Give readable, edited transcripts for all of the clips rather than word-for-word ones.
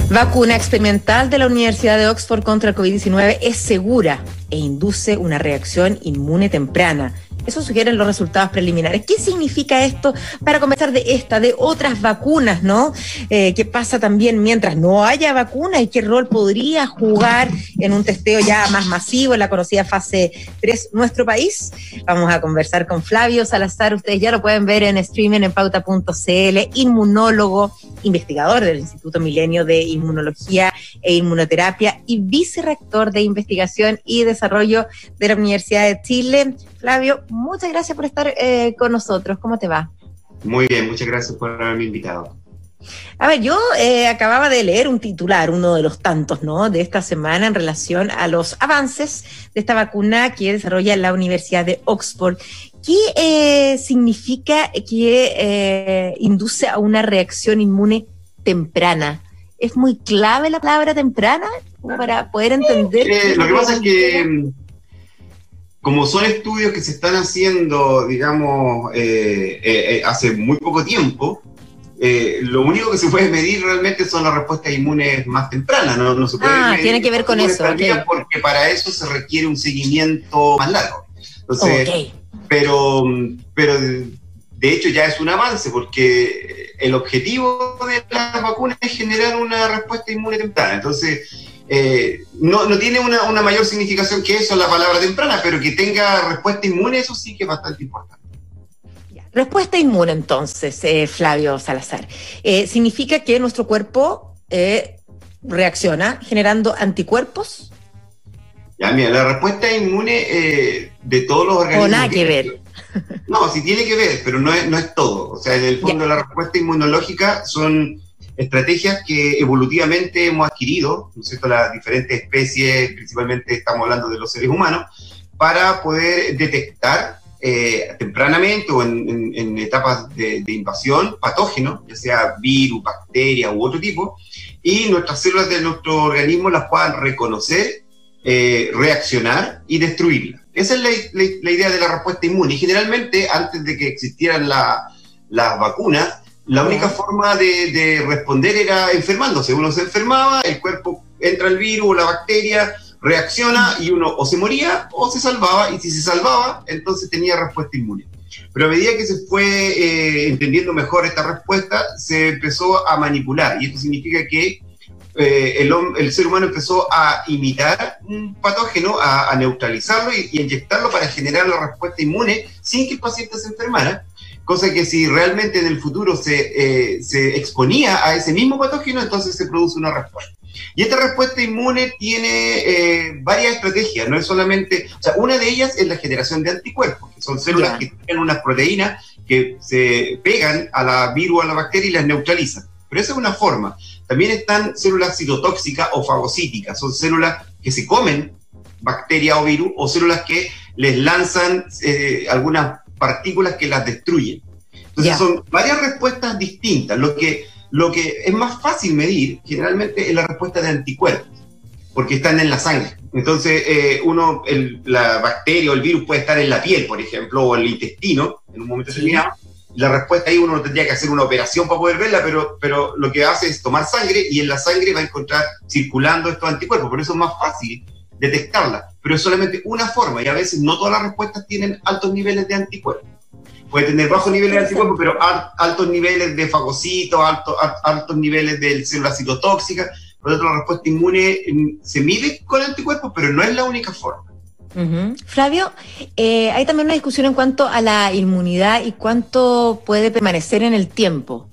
Vacuna experimental de la Universidad de Oxford contra el COVID-19 es segura e induce una reacción inmune temprana. Eso sugieren los resultados preliminares. ¿Qué significa esto para conversar de esta, de otras vacunas, ¿no? ¿Qué pasa también mientras no haya vacuna y qué rol podría jugar en un testeo ya más masivo en la conocida fase 3 nuestro país? Vamos a conversar con Flavio Salazar. Ustedes ya lo pueden ver en streaming en pauta.cl, inmunólogo, investigador del Instituto Milenio de Inmunología e Inmunoterapia y vicerrector de Investigación y Desarrollo de la Universidad de Chile. Flavio, muchas gracias por estar con nosotros. ¿Cómo te va? Muy bien, muchas gracias por haberme invitado. A ver, yo acababa de leer un titular, uno de los tantos, ¿no?, de esta semana en relación a los avances de esta vacuna que desarrolla la Universidad de Oxford. ¿Qué significa que induce a una reacción inmune temprana? ¿Es muy clave la palabra temprana como para poder entender? Lo que pasa es que como son estudios que se están haciendo, digamos, hace muy poco tiempo, lo único que se puede medir realmente son las respuestas inmunes más tempranas. No se puede medir, tiene que ver con eso. Okay. Porque para eso se requiere un seguimiento más largo. Entonces, pero de hecho ya es un avance, porque el objetivo de las vacunas es generar una respuesta inmune temprana. Entonces, no tiene una mayor significación que eso la palabra temprana, pero que tenga respuesta inmune, eso sí que es bastante importante. Respuesta inmune, entonces, Flavio Salazar. ¿Significa que nuestro cuerpo reacciona generando anticuerpos? Ya, mira, la respuesta inmune de todos los organismos... O nada que ver. No, sí tiene que ver, pero no es todo. O sea, en el fondo la respuesta inmunológica son estrategias que evolutivamente hemos adquirido, ¿no es cierto?, las diferentes especies, principalmente estamos hablando de los seres humanos, para poder detectar tempranamente o en etapas de invasión patógenos, ya sea virus, bacteria u otro tipo, y nuestras células de nuestro organismo las puedan reconocer, reaccionar y destruirlas. Esa es la idea de la respuesta inmune. Y generalmente, antes de que existieran las vacunas, la única forma de responder era enfermándose. Uno se enfermaba, el cuerpo entra el virus o la bacteria, reacciona y uno o se moría o se salvaba, y si se salvaba, entonces tenía respuesta inmune. Pero a medida que se fue entendiendo mejor esta respuesta, se empezó a manipular, y esto significa que el ser humano empezó a imitar un patógeno, a neutralizarlo y inyectarlo para generar la respuesta inmune sin que el paciente se enfermara, cosa que si realmente en el futuro se exponía a ese mismo patógeno, entonces se produce una respuesta. Y esta respuesta inmune tiene varias estrategias, no es solamente, o sea, una de ellas es la generación de anticuerpos, que son células que tienen unas proteínas que se pegan a la virus o a la bacteria y las neutralizan. Pero esa es una forma. También están células citotóxicas o fagocíticas, son células que se comen bacteria o virus, o células que les lanzan algunas partículas que las destruyen. Entonces son varias respuestas distintas. Lo que es más fácil medir generalmente es la respuesta de anticuerpos, porque están en la sangre. Entonces la bacteria o el virus puede estar en la piel, por ejemplo, o en el intestino, en un momento determinado. La respuesta ahí uno no tendría que hacer una operación para poder verla, pero lo que hace es tomar sangre, y en la sangre va a encontrar circulando estos anticuerpos. Por eso es más fácil detectarla, pero es solamente una forma, y a veces no todas las respuestas tienen altos niveles de anticuerpos. Puede tener bajos niveles de anticuerpos, pero altos niveles de fagocitos, altos niveles de células citotóxicas. Por lo tanto, la respuesta inmune se mide con anticuerpos, pero no es la única forma. Flavio, hay también una discusión en cuanto a la inmunidad y cuánto puede permanecer en el tiempo.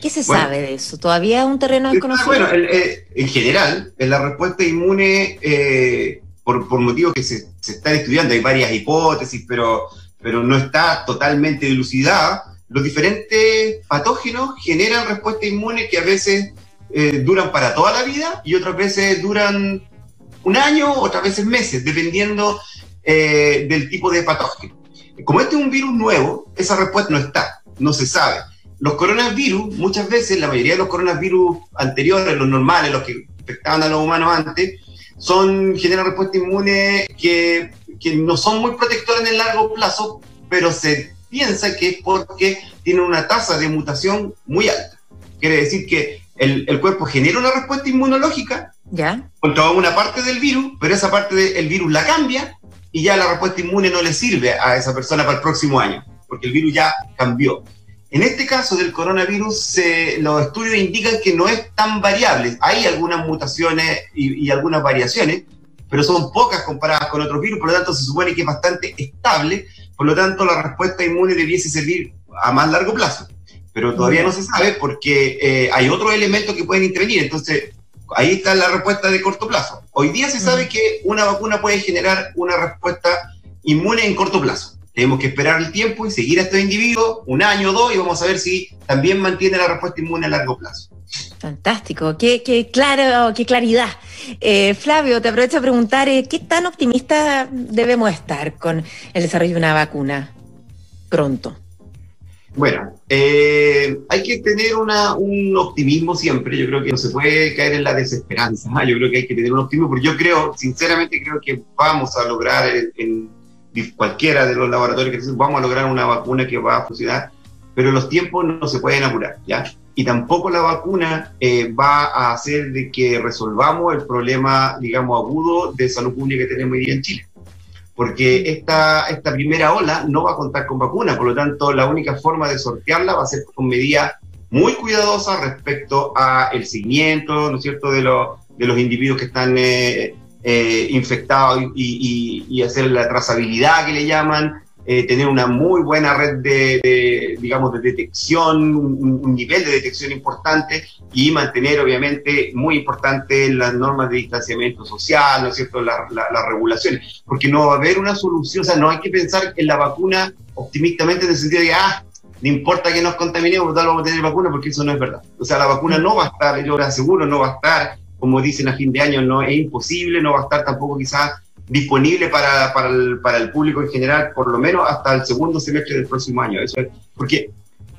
¿Qué se sabe de eso? ¿Todavía es un terreno desconocido? Bueno, en general, en la respuesta inmune, por motivos que se están estudiando, hay varias hipótesis, pero no está totalmente dilucidada. Los diferentes patógenos generan respuesta inmune que a veces duran para toda la vida, y otras veces duran un año, otras veces meses, dependiendo del tipo de patógeno. Como este es un virus nuevo, esa respuesta no se sabe. Los coronavirus, muchas veces, la mayoría de los coronavirus anteriores, los normales, los que infectaban a los humanos antes, generan respuesta inmune que no son muy protectoras en el largo plazo, pero se piensa que es porque tienen una tasa de mutación muy alta. Quiere decir que el cuerpo genera una respuesta inmunológica contra una parte del virus, pero esa parte del virus la cambia y ya la respuesta inmune no le sirve a esa persona para el próximo año, porque el virus ya cambió. En este caso del coronavirus, los estudios indican que no es tan variable. Hay algunas mutaciones y algunas variaciones, pero son pocas comparadas con otros virus, por lo tanto se supone que es bastante estable, por lo tanto la respuesta inmune debiese servir a más largo plazo. Pero todavía no se sabe porque hay otros elementos que pueden intervenir, entonces ahí está la respuesta de corto plazo. Hoy día se sabe que una vacuna puede generar una respuesta inmune en corto plazo. Tenemos que esperar el tiempo y seguir a estos individuos 1 año o 2 y vamos a ver si también mantiene la respuesta inmune a largo plazo. Fantástico, qué claro, qué claridad. Flavio, te aprovecho a preguntar, ¿qué tan optimista debemos estar con el desarrollo de una vacuna pronto? Bueno, hay que tener un optimismo siempre. Yo creo que no se puede caer en la desesperanza. Yo creo que hay que tener un optimismo, porque yo sinceramente creo que vamos a lograr en cualquiera de los laboratorios que vamos a lograr una vacuna que va a funcionar, pero los tiempos no se pueden apurar, ¿ya? Y tampoco la vacuna va a hacer de que resolvamos el problema, digamos, agudo de salud pública que tenemos hoy día en Chile. Porque esta primera ola no va a contar con vacuna, por lo tanto, la única forma de sortearla va a ser con medidas muy cuidadosas respecto al seguimiento, ¿no es cierto?, de los individuos que están infectados y hacer la trazabilidad que le llaman, tener una muy buena red digamos, de detección, un nivel de detección importante y mantener, obviamente, muy importante las normas de distanciamiento social, ¿no es cierto?, las regulaciones, porque no va a haber una solución, o sea, no hay que pensar en la vacuna optimistamente en el sentido de que, no importa que nos contaminemos, tal vamos a tener vacuna, porque eso no es verdad. O sea, la vacuna no va a estar, yo lo aseguro, no va a estar, como dicen a fin de año, no es imposible, no va a estar tampoco quizás disponible para el público en general, por lo menos hasta el segundo semestre del próximo año. Eso es, porque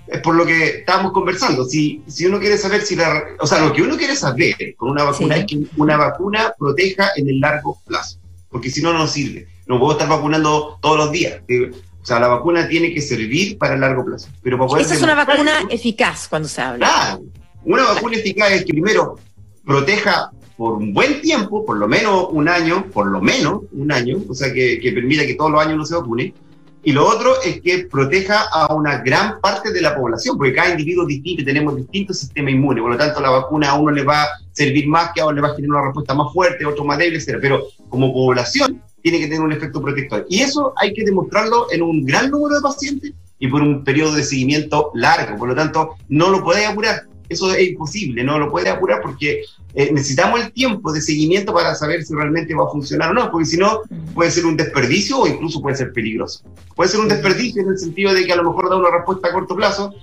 es por lo que estábamos conversando. Si uno quiere saber o sea, lo que uno quiere saber con una vacuna es que una vacuna proteja en el largo plazo, porque si no, no sirve. No puedo estar vacunando todos los días. O sea, la vacuna tiene que servir para el largo plazo. Pero para poder esa es una vacuna eficaz cuando se habla. Claro, una vacuna eficaz es que primero proteja por un buen tiempo, por lo menos un año, o sea, que permita que todos los años uno se vacune. Y lo otro es que proteja a una gran parte de la población, porque cada individuo es distinto y tenemos distintos sistemas inmunes. Por lo tanto, la vacuna a uno le va a servir más, que a uno le va a generar una respuesta más fuerte, a otro más débil, etc. Pero como población tiene que tener un efecto protector. Y eso hay que demostrarlo en un gran número de pacientes y por un periodo de seguimiento largo. Por lo tanto, no lo puede apurar. Eso es imposible, no lo puede apurar porque necesitamos el tiempo de seguimiento para saber si realmente va a funcionar o no, porque si no puede ser un desperdicio o incluso puede ser peligroso. Puede ser un desperdicio en el sentido de que a lo mejor da una respuesta a corto plazo,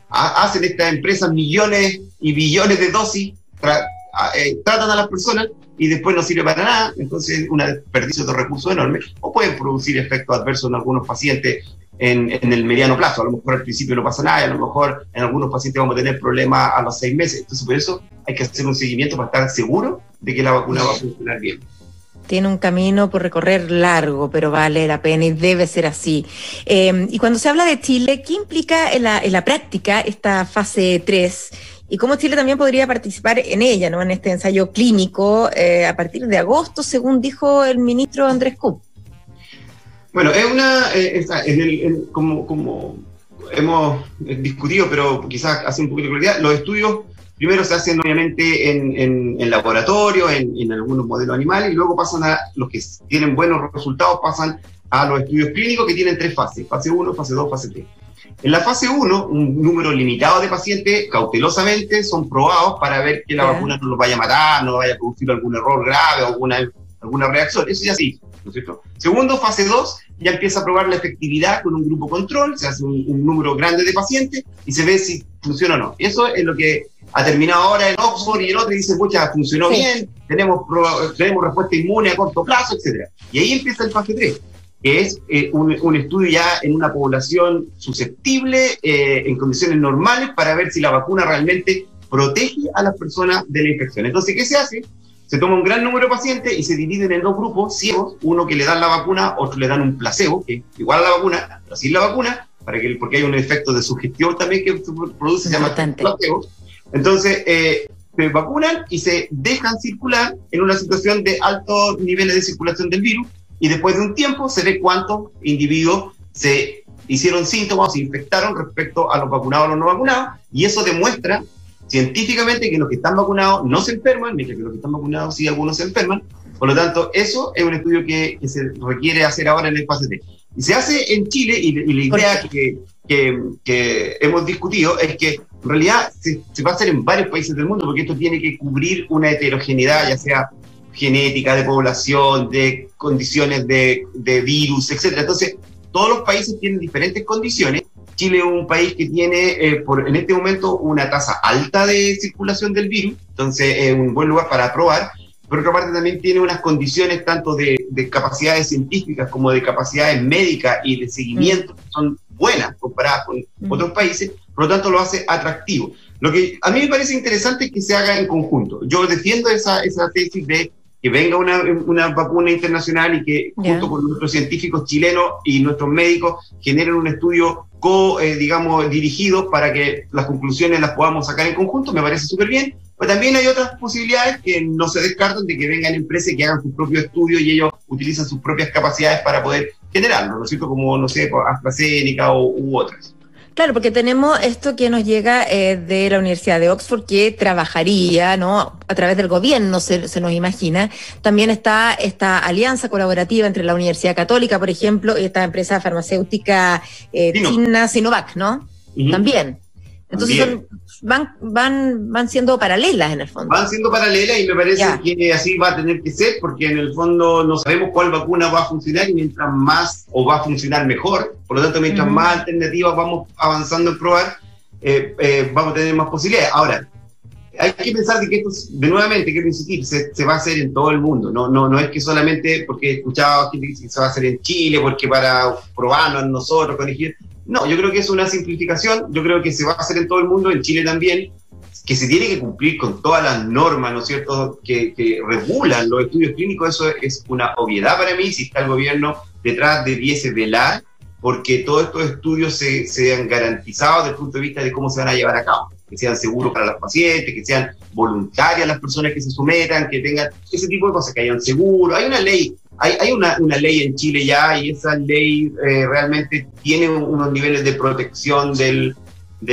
hacen estas empresas millones y billones de dosis, tratan a las personas y después no sirve para nada, entonces un desperdicio de recursos enorme, o pueden producir efectos adversos en algunos pacientes en el mediano plazo. A lo mejor al principio no pasa nada, y a lo mejor en algunos pacientes vamos a tener problemas a los 6 meses. Entonces, por eso hay que hacer un seguimiento para estar seguro de que la vacuna va a funcionar bien. Tiene un camino por recorrer largo, pero vale la pena y debe ser así. Y cuando se habla de Chile, ¿qué implica en la práctica esta fase 3? Y cómo Chile también podría participar en ella, ¿no?, en este ensayo clínico a partir de agosto, según dijo el ministro Andrés Kuhn. Bueno, es como hemos discutido, pero quizás hace un poquito de claridad, los estudios primero se hacen obviamente en laboratorio, en algunos modelos animales, y luego pasan a los que tienen buenos resultados, pasan a los estudios clínicos que tienen 3 fases, fase 1, fase 2, fase 3. En la fase 1, un número limitado de pacientes cautelosamente son probados para ver que la vacuna no los vaya a matar, no vaya a producir algún error grave o alguna reacción. Eso ya sí, ¿no es cierto? Segundo, fase 2, ya empieza a probar la efectividad con un grupo control, se hace un número grande de pacientes y se ve si funciona o no. Eso es lo que ha terminado ahora en Oxford y el otro, y dice, pucha, funcionó bien, tenemos respuesta inmune a corto plazo, etc. Y ahí empieza el fase 3, que es un estudio ya en una población susceptible, en condiciones normales, para ver si la vacuna realmente protege a las personas de la infección. Entonces, ¿qué se hace? Se toma un gran número de pacientes y se dividen en 2 grupos ciegos, uno que le dan la vacuna, otro le dan un placebo, que es igual a la vacuna, pero sin la vacuna, porque hay un efecto de sugestión también que se produce, se llama placebo. Entonces, se vacunan y se dejan circular en una situación de altos niveles de circulación del virus, y después de un tiempo se ve cuántos individuos se hicieron síntomas, se infectaron respecto a los vacunados o los no vacunados, y eso demuestra científicamente que los que están vacunados no se enferman, mientras que los que están vacunados sí, algunos se enferman. Por lo tanto, eso es un estudio que se requiere hacer ahora en el fase 3. Y se hace en Chile, y la idea que hemos discutido es que en realidad se va a hacer en varios países del mundo, porque esto tiene que cubrir una heterogeneidad, ya sea genética, de población, de condiciones de virus, etcétera. Entonces, todos los países tienen diferentes condiciones. Chile es un país que tiene en este momento una tasa alta de circulación del virus, entonces es un buen lugar para probar. Por otra parte, también tiene unas condiciones tanto de capacidades científicas como de capacidades médicas y de seguimiento que son buenas comparadas con otros países, por lo tanto lo hace atractivo. Lo que a mí me parece interesante es que se haga en conjunto. Yo defiendo esa tesis de que venga una vacuna internacional y que junto con nuestros científicos chilenos y nuestros médicos generen un estudio digamos, dirigido para que las conclusiones las podamos sacar en conjunto. Me parece súper bien. Pero también hay otras posibilidades que no se descartan, de que vengan empresas que hagan sus propios estudios y ellos utilizan sus propias capacidades para poder generarlo, ¿no es cierto? Como, no sé, AstraZeneca u otras. Claro, porque tenemos esto que nos llega de la Universidad de Oxford, que trabajaría, ¿no?, a través del gobierno, se nos imagina. También está esta alianza colaborativa entre la Universidad Católica, por ejemplo, y esta empresa farmacéutica china Sinovac, ¿no? También. Entonces van siendo paralelas en el fondo. Van siendo paralelas, y me parece que así va a tener que ser, porque en el fondo no sabemos cuál vacuna va a funcionar, y mientras más, o va a funcionar mejor, por lo tanto mientras más alternativas vamos avanzando en probar, vamos a tener más posibilidades. Ahora, hay que pensar de que esto, nuevamente, quiero insistir, se va a hacer en todo el mundo, no es que solamente porque he escuchado gente que se va a hacer en Chile, porque para probarnos nosotros, corregir. No, yo creo que es una simplificación. Yo creo que se va a hacer en todo el mundo, en Chile también, que se tiene que cumplir con todas las normas, ¿no es cierto?, que regulan los estudios clínicos. Eso es una obviedad para mí. Si está el gobierno detrás, debiese velar porque todos estos estudios sean garantizados desde el punto de vista de cómo se van a llevar a cabo, que sean seguros para los pacientes, que sean voluntarias las personas que se sometan, que tengan ese tipo de cosas, que hayan seguro. Hay una ley. Hay una ley en Chile ya, y esa ley realmente tiene unos niveles de protección de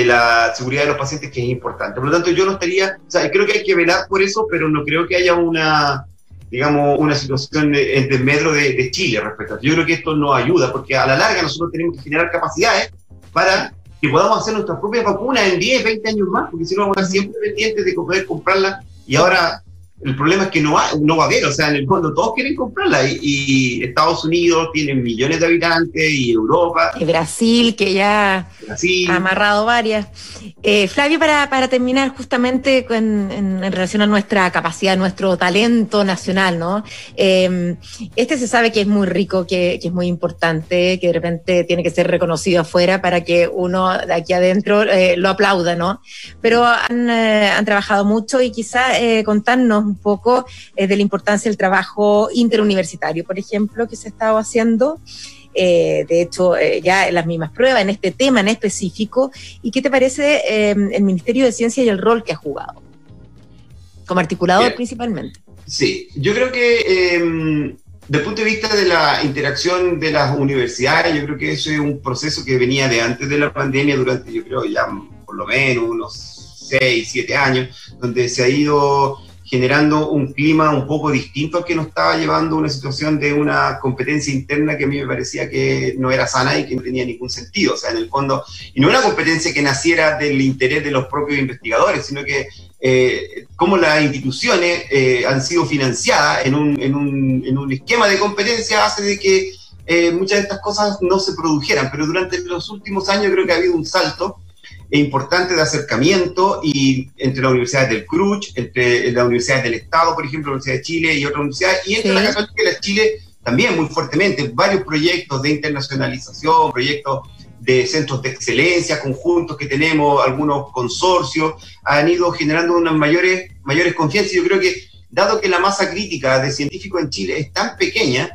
la seguridad de los pacientes que es importante. Por lo tanto, yo no estaría, o sea, creo que hay que velar por eso, pero no creo que haya una situación de desmedro de Chile respecto a esto. Yo creo que esto nos ayuda, porque a la larga nosotros tenemos que generar capacidades para que podamos hacer nuestras propias vacunas en 10, 20 años más, porque si no vamos a estar siempre pendientes de poder comprarlas, y ahora el problema es que no va a haber, o sea, en el fondo todos quieren comprarla, y Estados Unidos tiene millones de habitantes, y Europa. Y Brasil, que ya ha amarrado varias. Flavio, para terminar justamente en relación a nuestra capacidad, nuestro talento nacional, ¿no? Se sabe que es muy rico, que es muy importante, que de repente tiene que ser reconocido afuera para que uno de aquí adentro lo aplauda, ¿no? Pero han trabajado mucho, y quizá contarnos un poco de la importancia del trabajo interuniversitario, por ejemplo, que se ha estado haciendo. De hecho, ya en las mismas pruebas, en este tema en específico. ¿Y qué te parece el Ministerio de Ciencia y el rol que ha jugado? Como articulador principalmente. Sí, yo creo que desde el punto de vista de la interacción de las universidades, yo creo que eso es un proceso que venía de antes de la pandemia, durante, yo creo, ya por lo menos unos 6, 7 años, donde se ha ido generando un clima un poco distinto, que nos estaba llevando a una situación de una competencia interna que a mí me parecía que no era sana y que no tenía ningún sentido. O sea, en el fondo, y no una competencia que naciera del interés de los propios investigadores, sino que como las instituciones han sido financiadas en un esquema de competencia, hace de que muchas de estas cosas no se produjeran. Pero durante los últimos años creo que ha habido un salto importante de acercamiento, y entre las universidades del CRUCH, entre las universidades del Estado, por ejemplo, la Universidad de Chile y otras universidades, y entre la Católica y la Chile también muy fuertemente, varios proyectos de internacionalización, proyectos de centros de excelencia conjuntos que tenemos, algunos consorcios, han ido generando unas mayores confianzas. Yo creo que, dado que la masa crítica de científicos en Chile es tan pequeña,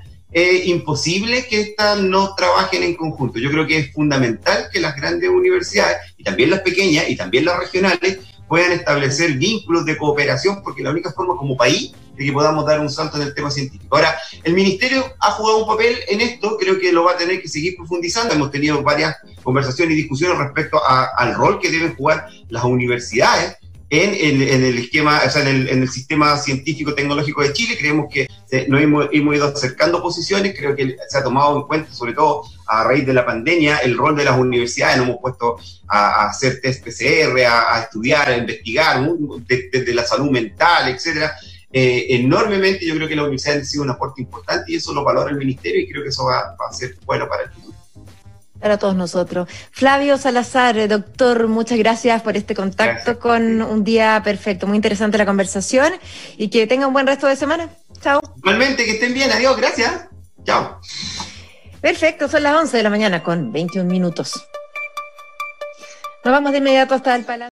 imposible que estas no trabajen en conjunto. Yo creo que es fundamental que las grandes universidades, y también las pequeñas, y también las regionales, puedan establecer vínculos de cooperación, porque la única forma como país de que podamos dar un salto en el tema científico. Ahora, el Ministerio ha jugado un papel en esto, creo que lo va a tener que seguir profundizando. Hemos tenido varias conversaciones y discusiones respecto al rol que deben jugar las universidades en el esquema, o sea, en el sistema científico-tecnológico de Chile. Creemos que nos hemos ido acercando posiciones, creo que se ha tomado en cuenta, sobre todo a raíz de la pandemia, el rol de las universidades. Nos hemos puesto a hacer test PCR, a estudiar, a investigar, desde la salud mental, etcétera. Enormemente, yo creo que las universidades han sido un aporte importante y eso lo valora el Ministerio y creo que eso va a ser bueno para el futuro. Para todos nosotros. Flavio Salazar, doctor, muchas gracias por este contacto con Un Día Perfecto. Muy interesante la conversación y que tengan un buen resto de semana. Chao. Igualmente, que estén bien. Adiós, gracias. Chao. Perfecto, son las 11 de la mañana con 21 minutos. Nos vamos de inmediato hasta el Palacio.